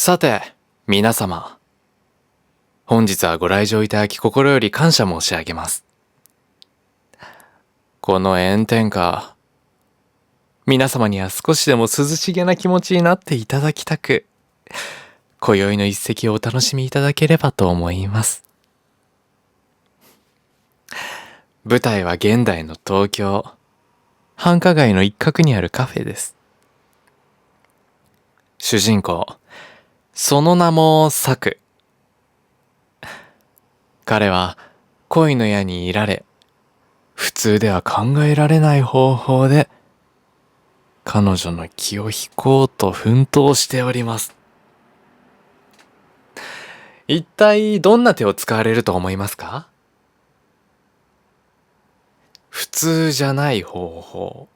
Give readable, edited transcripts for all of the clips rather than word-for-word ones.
さて、皆様。本日はご来場いただき心より感謝申し上げます。この炎天下、皆様には少しでも涼しげな気持ちになっていただきたく、今宵の一席をお楽しみいただければと思います。舞台は現代の東京、繁華街の一角にあるカフェです。主人公、その名もサク。彼は恋の矢にいられ、普通では考えられない方法で彼女の気を引こうと奮闘しております。一体どんな手を使われると思いますか？普通じゃない方法。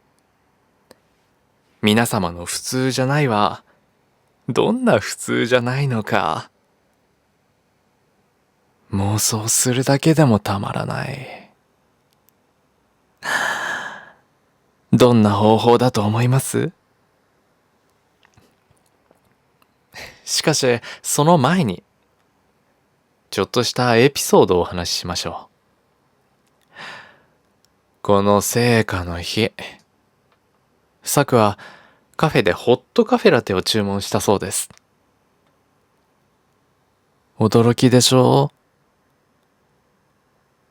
皆様の普通じゃないはどんな普通じゃないのか、妄想するだけでもたまらない。どんな方法だと思います？しかし、その前に、ちょっとしたエピソードをお話ししましょう。この聖火の日、サクはカフェでホットカフェラテを注文したそうです。驚きでしょう？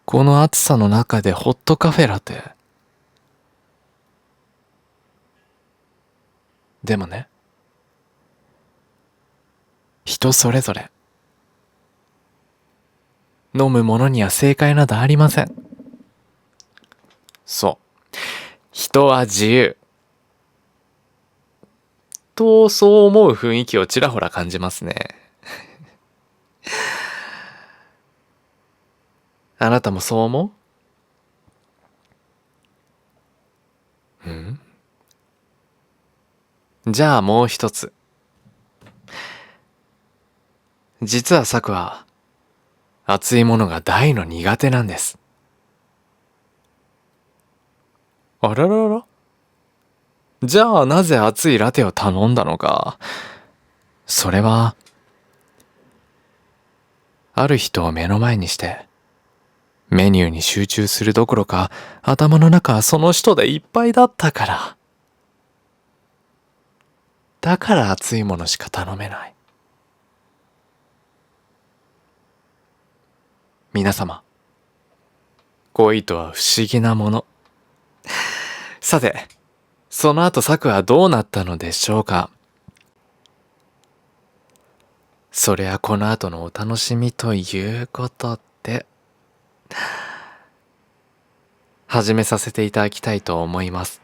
この暑さの中でホットカフェラテ。でもね、人それぞれ、飲むものには正解などありません。そう。人は自由。と、そう思う雰囲気をちらほら感じますね。あなたもそう思う？じゃあもう一つ。実はサクは、熱いものが大の苦手なんです。あららら。じゃあなぜ熱いラテを頼んだのか。それは、ある人を目の前にして、メニューに集中するどころか、頭の中はその人でいっぱいだったから。だから熱いものしか頼めない。皆様、恋とは不思議なもの。さて、その後サクはどうなったのでしょうか。それはこの後のお楽しみということで、始めさせていただきたいと思います。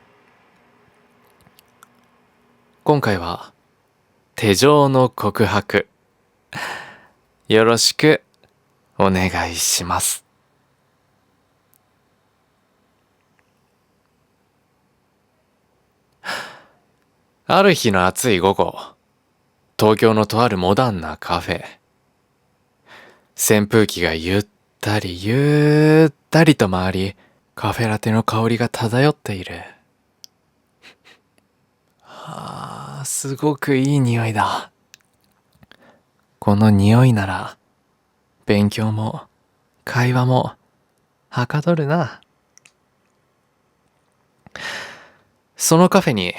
今回は、手錠の告白。よろしくお願いします。ある日の暑い午後、東京のとあるモダンなカフェ。扇風機がゆったりゆったりと回り、カフェラテの香りが漂っている。すごくいい匂いだ。この匂いなら、勉強も会話もはかどるな。そのカフェに、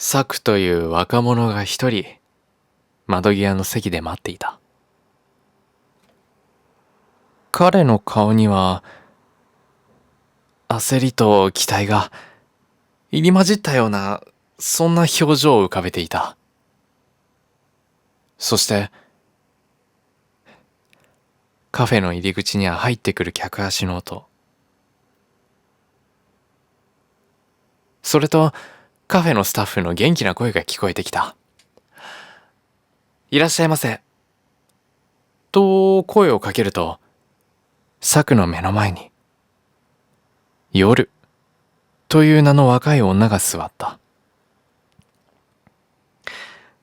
サクという若者が一人、窓際の席で待っていた。彼の顔には、焦りと期待が入り混じったような、そんな表情を浮かべていた。そして、カフェの入り口には入ってくる客足の音。それと、カフェのスタッフの元気な声が聞こえてきた。いらっしゃいませ。と声をかけると、サクの目の前に、夜という名の若い女が座った。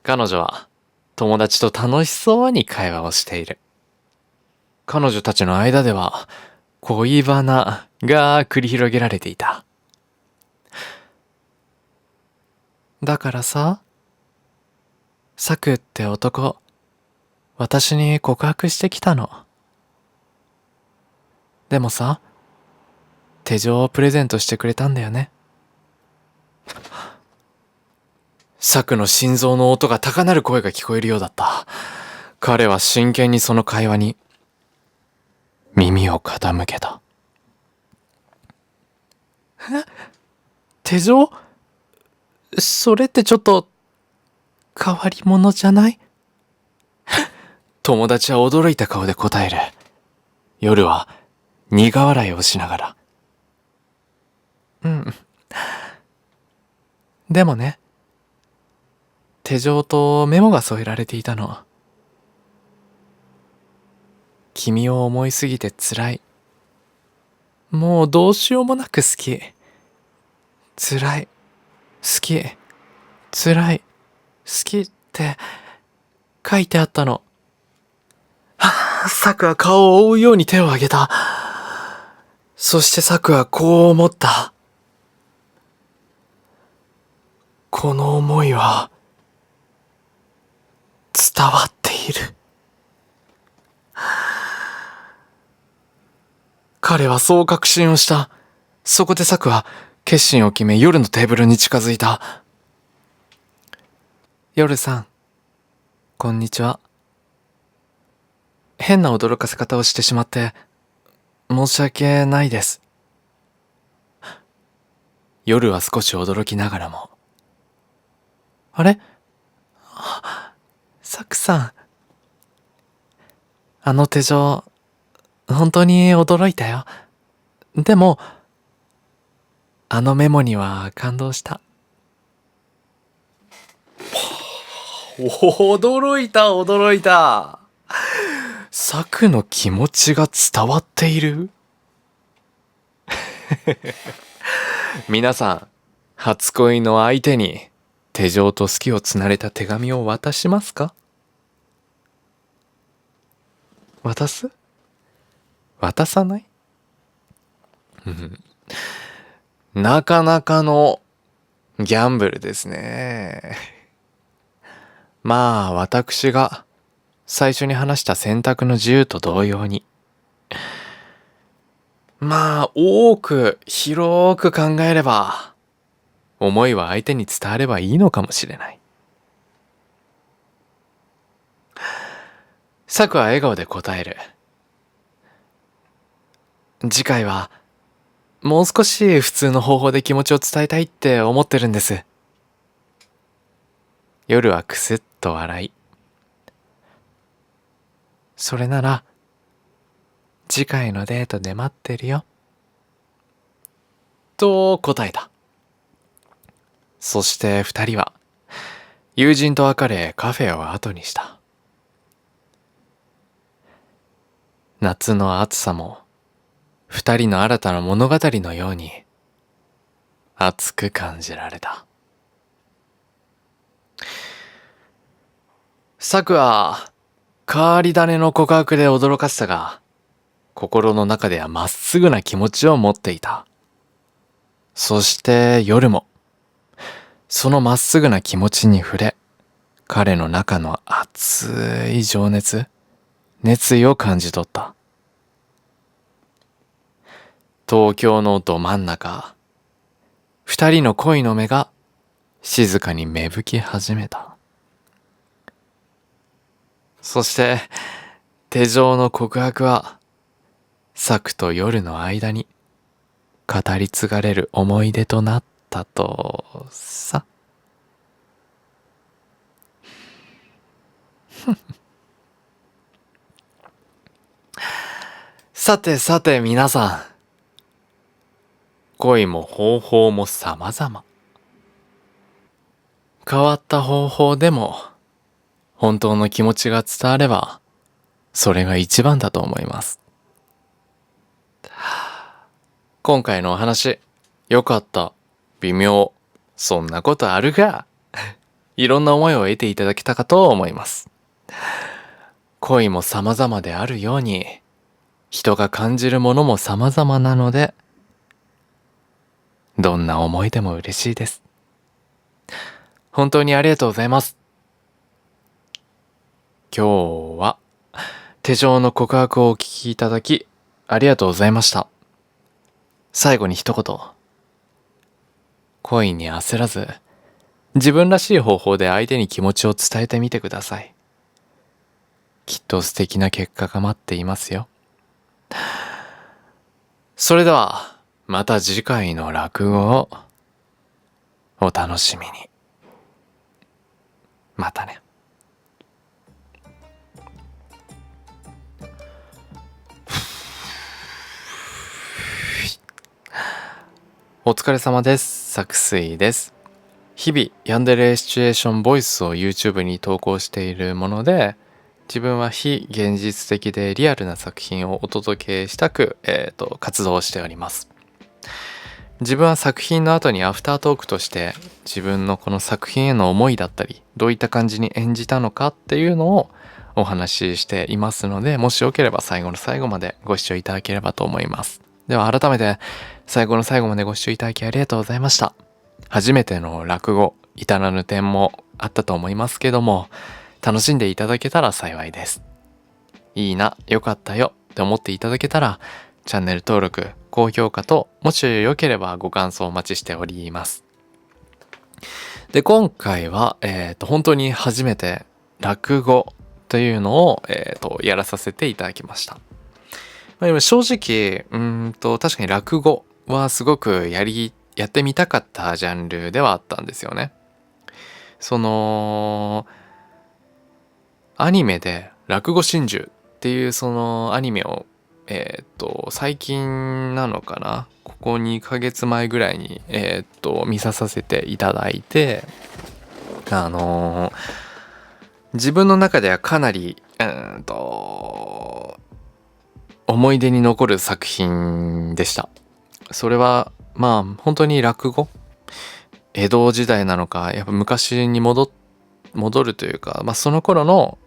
彼女は友達と楽しそうに会話をしている。彼女たちの間では恋バナが繰り広げられていた。だからさ、サクって男、私に告白してきたの。でもさ、手錠をプレゼントしてくれたんだよね。サクの心臓の音が高鳴る声が聞こえるようだった。彼は真剣にその会話に耳を傾けた。手錠？それってちょっと変わり者じゃない？友達は驚いた顔で答える。夜は苦笑いをしながら。うん。でもね、手錠とメモが添えられていたの。君を思いすぎて辛い。もうどうしようもなく好き。辛い。好き。辛い。好きって書いてあったの。サクは顔を覆うように手を挙げた。そしてサクはこう思った。この思いは伝わっている。彼はそう確信をした。そこでサクは決心を決め夜のテーブルに近づいた。夜さん、こんにちは。変な驚かせ方をしてしまって申し訳ないです。夜は少し驚きながらも。あれ？サクさん。あの手錠、本当に驚いたよ。でも、あのメモには感動した。驚いた、驚いた。サクの気持ちが伝わっている？皆さん、初恋の相手に手錠と好きをつなれた手紙を渡しますか？渡す？渡さない？なかなかのギャンブルですね。まあ、私が最初に話した選択の自由と同様に。まあ、多く広く考えれば、思いは相手に伝わればいいのかもしれない。サクは笑顔で答える。次回は、もう少し普通の方法で気持ちを伝えたいって思ってるんです。夜はくすっと笑い。それなら、次回のデートで待ってるよ。と答えた。そして二人は、友人と別れカフェを後にした。夏の暑さも、二人の新たな物語のように、熱く感じられた。サクは、変わり種の告白で驚かせたが、心の中ではまっすぐな気持ちを持っていた。そして夜も、そのまっすぐな気持ちに触れ、彼の中の熱い情熱、熱意を感じ取った。東京のど真ん中、二人の恋の目が静かに芽吹き始めた。そして手錠の告白はサクと夜の間に語り継がれる思い出となったとさ。さてさて皆さん、恋も方法も様々。変わった方法でも本当の気持ちが伝わればそれが一番だと思います。今回のお話、よかった、微妙、そんなことあるが、いろんな思いを得ていただけたかと思います。恋も様々であるように、人が感じるものも様々なので、どんな思いでも嬉しいです。本当にありがとうございます。今日は手錠の告白をお聞きいただきありがとうございました。最後に一言。恋に焦らず、自分らしい方法で相手に気持ちを伝えてみてください。きっと素敵な結果が待っていますよ。それでは、また次回の落語をお楽しみに。またね。お疲れ様です。作水です。日々ヤンデレシチュエーションボイスを YouTube に投稿しているもので、自分は非現実的でリアルな作品をお届けしたく、活動をしております。自分は作品の後にアフタートークとして自分のこの作品への思いだったり、どういった感じに演じたのかっていうのをお話ししていますので、もしよければ最後の最後までご視聴いただければと思います。では改めて最後の最後までご視聴いただきありがとうございました。初めての落語、至らぬ点もあったと思いますけども、楽しんでいただけたら幸いです。いいな、よかったよって思っていただけたら、チャンネル登録、高評価と、もしよければご感想お待ちしております。で、今回は、本当に初めて落語というのを、やらさせていただきました。正直、確かに落語はすごくやってみたかったジャンルではあったんですよね。アニメで落語真珠っていうそのアニメを、最近なのかな、ここ2ヶ月前ぐらいに、見させていただいて、自分の中ではかなり、思い出に残る作品でした。それは本当に落語、江戸時代なのか、やっぱ昔に戻るというか、その頃の、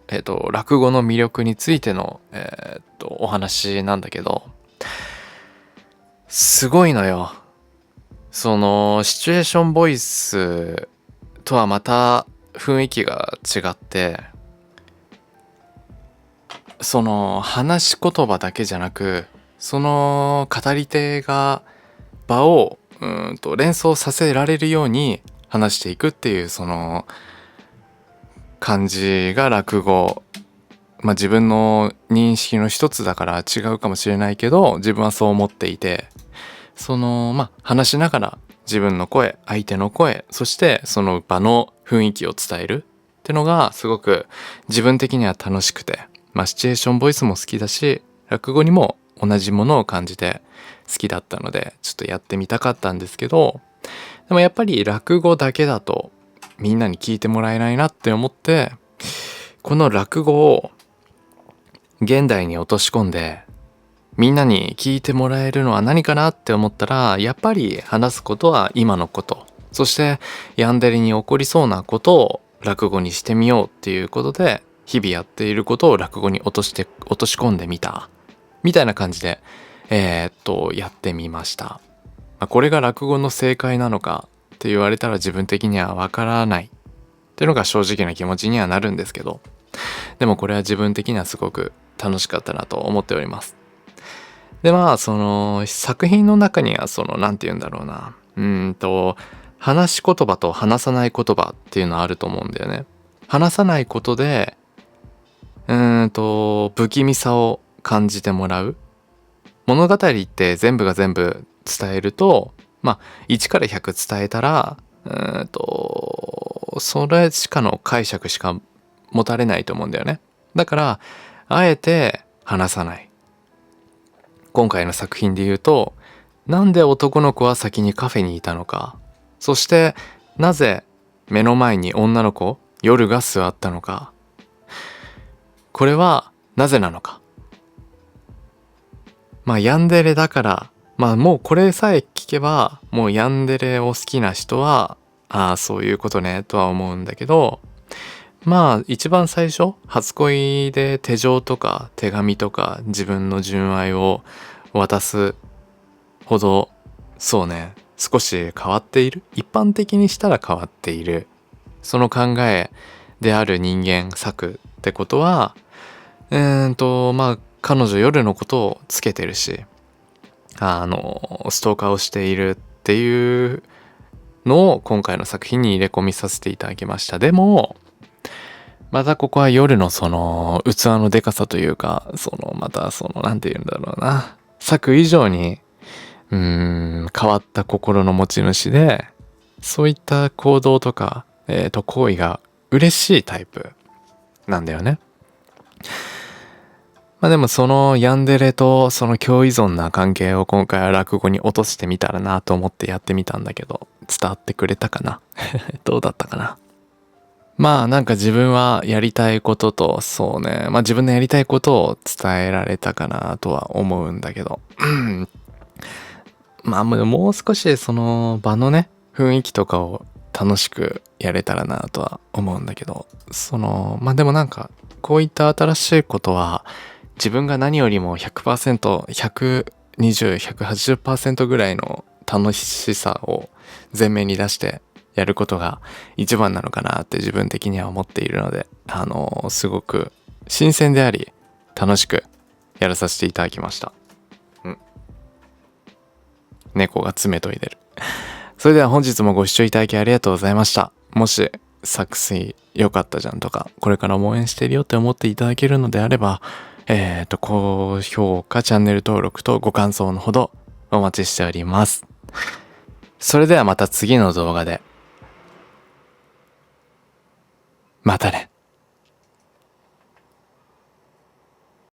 落語の魅力についての、お話なんだけど、すごいのよ。そのシチュエーションボイスとはまた雰囲気が違って、その話し言葉だけじゃなく、その語り手が場を連想させられるように話していくっていうその感じが落語、自分の認識の一つだから違うかもしれないけど、自分はそう思っていて、話しながら自分の声、相手の声、そしてその場の雰囲気を伝えるってのがすごく自分的には楽しくて、シチュエーションボイスも好きだし、落語にも同じものを感じて好きだったので、ちょっとやってみたかったんですけど、でもやっぱり落語だけだとみんなに聞いてもらえないなって思って、この落語を現代に落とし込んでみんなに聞いてもらえるのは何かなって思ったら、やっぱり話すことは今のこと、そしてヤンデレに起こりそうなことを落語にしてみようっていうことで、日々やっていることを落語に落とし込んでみたみたいな感じでやってみました。これが落語の正解なのかって言われたら自分的にはわからないっていうのが正直な気持ちにはなるんですけど、でもこれは自分的にはすごく楽しかったなと思っております。でその作品の中にはなんて言うんだろうな、話し言葉と話さない言葉っていうのはあると思うんだよね。話さないことで不気味さを感じてもらう。物語って全部が全部伝えると、1から100伝えたらそれしかの解釈しか持たれないと思うんだよね。だからあえて話さない。今回の作品で言うと、なんで男の子は先にカフェにいたのか、そしてなぜ目の前に女の子夜が座ったのか、これはなぜなのか。ヤンデレだから、もうこれさえ聞けば、もうヤンデレを好きな人は、そういうことねとは思うんだけど、一番最初、初恋で手錠とか手紙とか自分の純愛を渡すほど、そうね、少し変わっている。一般的にしたら変わっている。その考えである人間作ってことは、まあ彼女夜のことをつけてるし、ストーカーをしているっていうのを今回の作品に入れ込みさせていただきました。でも、またここは夜のその器のでかさというか、またなんて言うんだろうな。作以上に、変わった心の持ち主で、そういった行動とか、行為が嬉しいタイプなんだよね。まあでもそのヤンデレとその共依存な関係を今回は落語に落としてみたらなと思ってやってみたんだけど、伝わってくれたかなどうだったかな。まあなんか自分はやりたいことと、そうね、まあ自分のやりたいことを伝えられたかなとは思うんだけど。まあもう少しその場のね、雰囲気とかを楽しくやれたらなとは思うんだけど、まあでもなんかこういった新しいことは自分が何よりも 100%、120、180% ぐらいの楽しさを前面に出してやることが一番なのかなって自分的には思っているので、すごく新鮮であり楽しくやらさせていただきました。猫が爪研いでる。それでは本日もご視聴いただきありがとうございました。もし作水良かったじゃんとか、これからも応援してるよって思っていただけるのであれば、高評価、チャンネル登録とご感想のほどお待ちしております。それではまた次の動画で。またね。